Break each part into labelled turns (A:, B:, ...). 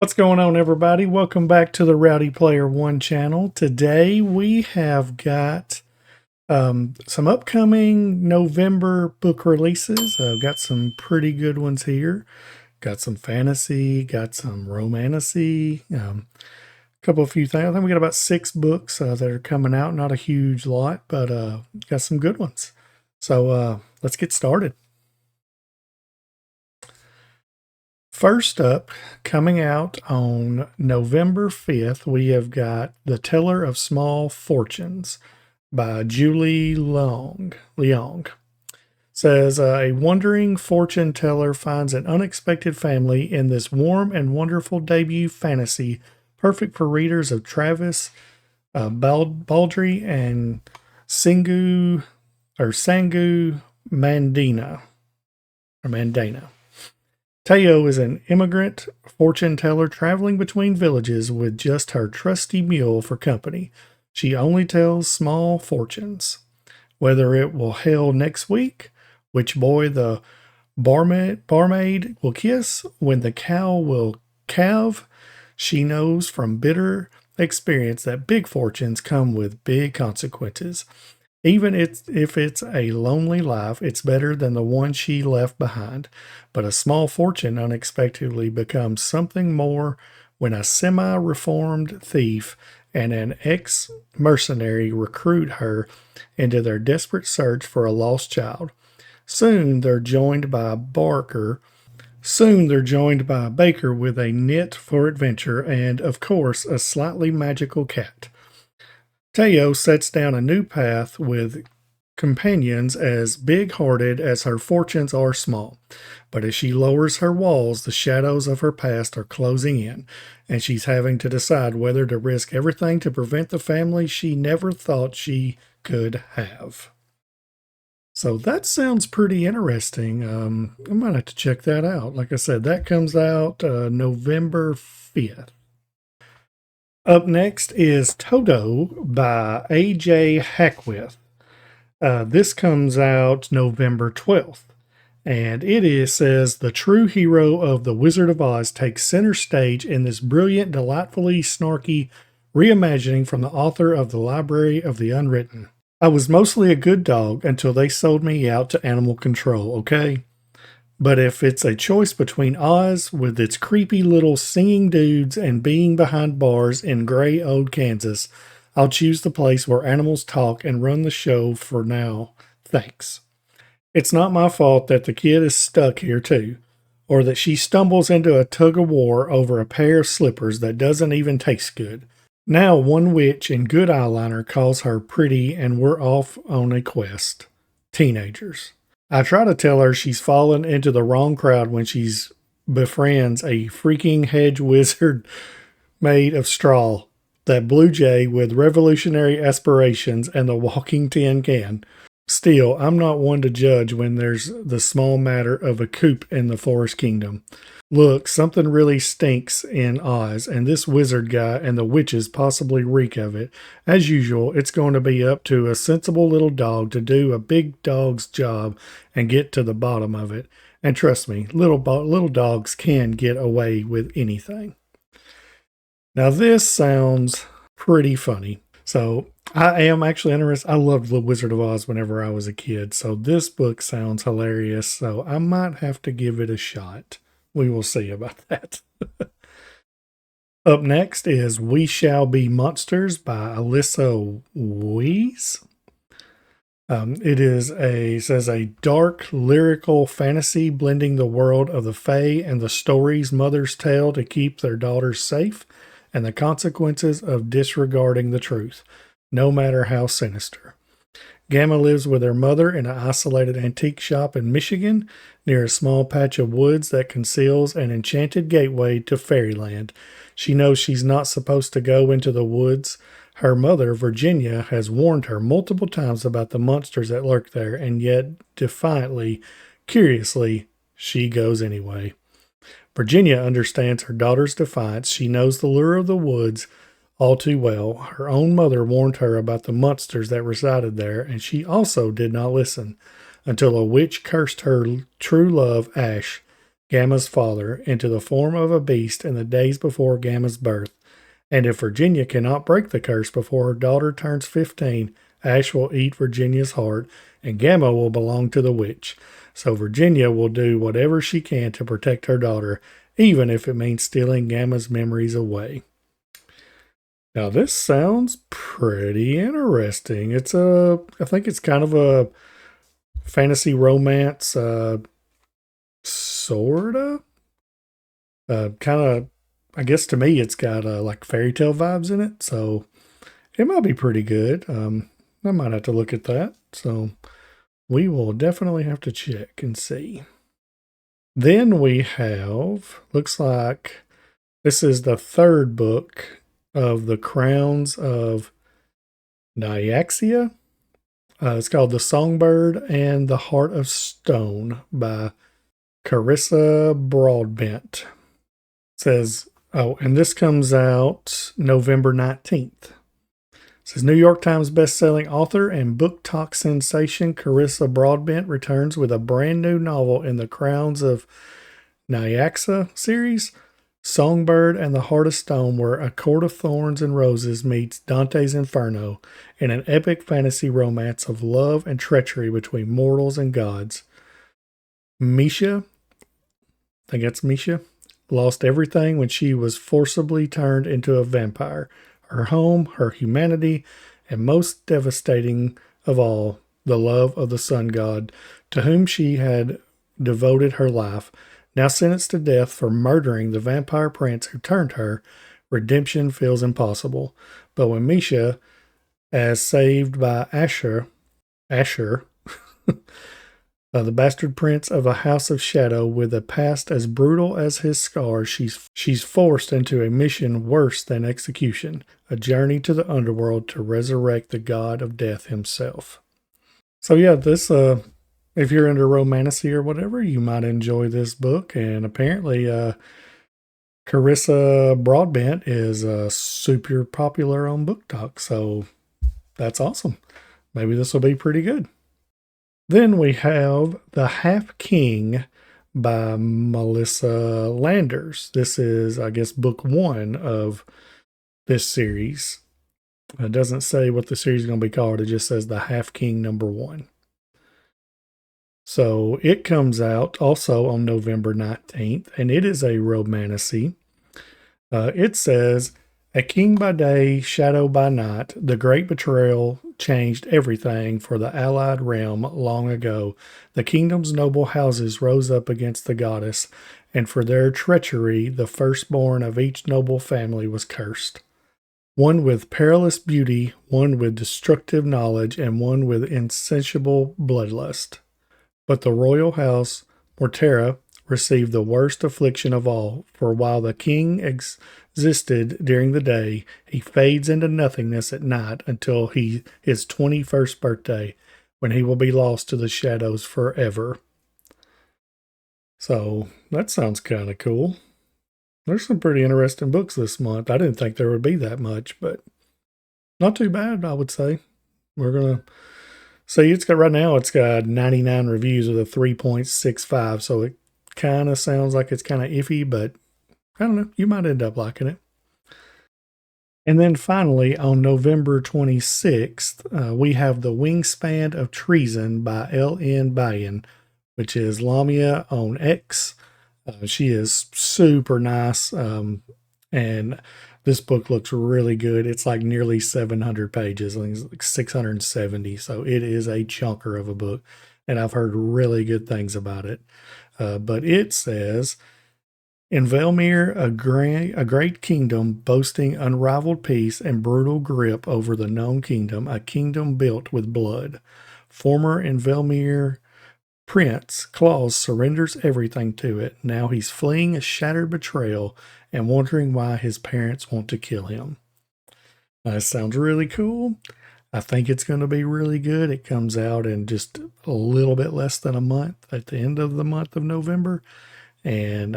A: What's going on, everybody? Welcome back to the Rowdy Player One channel. Today we have got some upcoming November book releases. I've got some pretty good ones here. Got some fantasy, got some romantasy, couple of few things. I think we got about 6 books that are coming out. Not a huge lot, but got some good ones. So let's get started. First up, coming out on November 5th, we have got The Teller of Small Fortunes by Julie Leong. Says, a wandering fortune teller finds an unexpected family in this warm and wonderful debut fantasy, perfect for readers of Travis Baldry and Sangu Mandana. Teo is an immigrant fortune teller traveling between villages with just her trusty mule for company. She only tells small fortunes. Whether it will hail next week, which boy the barmaid will kiss, when the cow will calve, she knows from bitter experience that big fortunes come with big consequences. Even if it's a lonely life, it's better than the one she left behind. But a small fortune unexpectedly becomes something more when a semi-reformed thief and an ex-mercenary recruit her into their desperate search for a lost child. Soon they're joined by a baker with a net for adventure and, of course, a slightly magical cat. Teo sets down a new path with companions as big-hearted as her fortunes are small. But as she lowers her walls, the shadows of her past are closing in, and she's having to decide whether to risk everything to prevent the family she never thought she could have. So that sounds pretty interesting. I might have to check that out. Like I said, that comes out November 5th. Up next is Toto by A.J. Hackwith. This comes out November 12th. And says, the true hero of The Wizard of Oz takes center stage in this brilliant, delightfully snarky reimagining from the author of The Library of the Unwritten. I was mostly a good dog until they sold me out to animal control, okay? But if it's a choice between Oz with its creepy little singing dudes and being behind bars in gray old Kansas, I'll choose the place where animals talk and run the show for now. Thanks. It's not my fault that the kid is stuck here too, or that she stumbles into a tug-of-war over a pair of slippers that doesn't even taste good. Now one witch in good eyeliner calls her pretty and we're off on a quest. Teenagers. I try to tell her she's fallen into the wrong crowd when she befriends a freaking hedge wizard made of straw, that blue jay with revolutionary aspirations and the walking tin can. Still, I'm not one to judge when there's the small matter of a coop in the Forest Kingdom. Look, something really stinks in Oz, and this wizard guy and the witches possibly reek of it. As usual, it's going to be up to a sensible little dog to do a big dog's job and get to the bottom of it. And trust me, little dogs can get away with anything. Now this sounds pretty funny. So I am actually interested. I loved The Wizard of Oz whenever I was a kid. So this book sounds hilarious. So I might have to give it a shot. We will see about that. Up next is We Shall Be Monsters by Alyssa Weiss. It says a dark lyrical fantasy blending the world of the Fae and the stories mothers tell to keep their daughters safe and the consequences of disregarding the truth, no matter how sinister. Gamma lives with her mother in an isolated antique shop in Michigan near a small patch of woods that conceals an enchanted gateway to fairyland. She knows she's not supposed to go into the woods. Her mother, Virginia, has warned her multiple times about the monsters that lurk there, and yet, defiantly, curiously, she goes anyway. Virginia understands her daughter's defiance. She knows the lure of the woods all too well. Her own mother warned her about the monsters that resided there, and she also did not listen until a witch cursed her true love, Ash, Gamma's father, into the form of a beast in the days before Gamma's birth. And if Virginia cannot break the curse before her daughter turns 15, Ash will eat Virginia's heart, and Gamma will belong to the witch. So Virginia will do whatever she can to protect her daughter, even if it means stealing Gamma's memories away. Now this sounds pretty interesting. I think it's kind of a fantasy romance, sorta. Kind of, I guess to me, it's got like fairy tale vibes in it, so it might be pretty good. I might have to look at that. So we will definitely have to check and see. Then we have, looks like this is the third book of the Crowns of Nyaxia. It's called The Songbird and the Heart of Stone by Carissa Broadbent. It says, oh, and this comes out November 19th. It says New York Times bestselling author and book talk sensation Carissa Broadbent returns with a brand new novel in the Crowns of Nyaxa series, Songbird and the Heart of Stone, where A Court of Thorns and Roses meets Dante's Inferno in an epic fantasy romance of love and treachery between mortals and gods. Misha, I think that's Misha, lost everything when she was forcibly turned into a vampire. Her home, her humanity, and most devastating of all, the love of the sun god, to whom she had devoted her life. Now sentenced to death for murdering the vampire prince who turned her, redemption feels impossible. But when Misha, as saved by Asher, the bastard prince of a house of shadow with a past as brutal as his scars, she's forced into a mission worse than execution, a journey to the underworld to resurrect the god of death himself. So yeah, this if you're into romantasy or whatever, you might enjoy this book. And apparently, Carissa Broadbent is super popular on Book Talk. So that's awesome. Maybe this will be pretty good. Then we have The Half King by Melissa Landers. This is, I guess, book one of this series. It doesn't say what the series is going to be called. It just says The Half King #1. So it comes out also on November 19th, and it is a romantasy. It says, a king by day, shadow by night, the great betrayal changed everything for the allied realm long ago. The kingdom's noble houses rose up against the goddess, and for their treachery, the firstborn of each noble family was cursed. One with perilous beauty, one with destructive knowledge, and one with insatiable bloodlust. But the royal house, Mortera, received the worst affliction of all, for while the king existed during the day, he fades into nothingness at night until his 21st birthday, when he will be lost to the shadows forever. So that sounds kind of cool. There's some pretty interesting books this month. I didn't think there would be that much, but not too bad, I would say. We're going to see, it's got 99 reviews with a 3.65, so it kind of sounds like it's kind of iffy, but I don't know, you might end up liking it. And then finally, on November 26th, we have The Wings of Treason by L.N. Bayan, which is Lamia on X. She is super nice, and this book looks really good. It's like nearly 700 pages. I think it's like 670, so it is a chunker of a book, and I've heard really good things about it. But it says, in Velmir, a great kingdom boasting unrivaled peace and brutal grip over the known kingdom, a kingdom built with blood. Former in Velmir Prince Claus surrenders everything to it. Now he's fleeing a shattered betrayal and wondering why his parents want to kill him. That sounds really cool. I think it's going to be really good. It comes out in just a little bit less than a month at the end of the month of November. And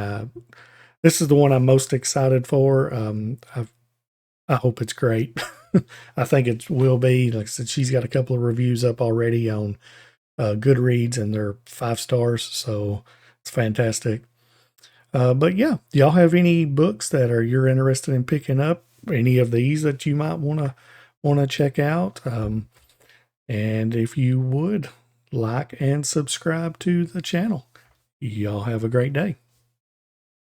A: this is the one I'm most excited for. I hope it's great. I think it will be. Like I said, she's got a couple of reviews up already on Goodreads, and they're 5 stars, so it's fantastic. But yeah, y'all have any books that you're interested in picking up? Any of these that you might want to check out? And if you would like and subscribe to the channel, y'all have a great day.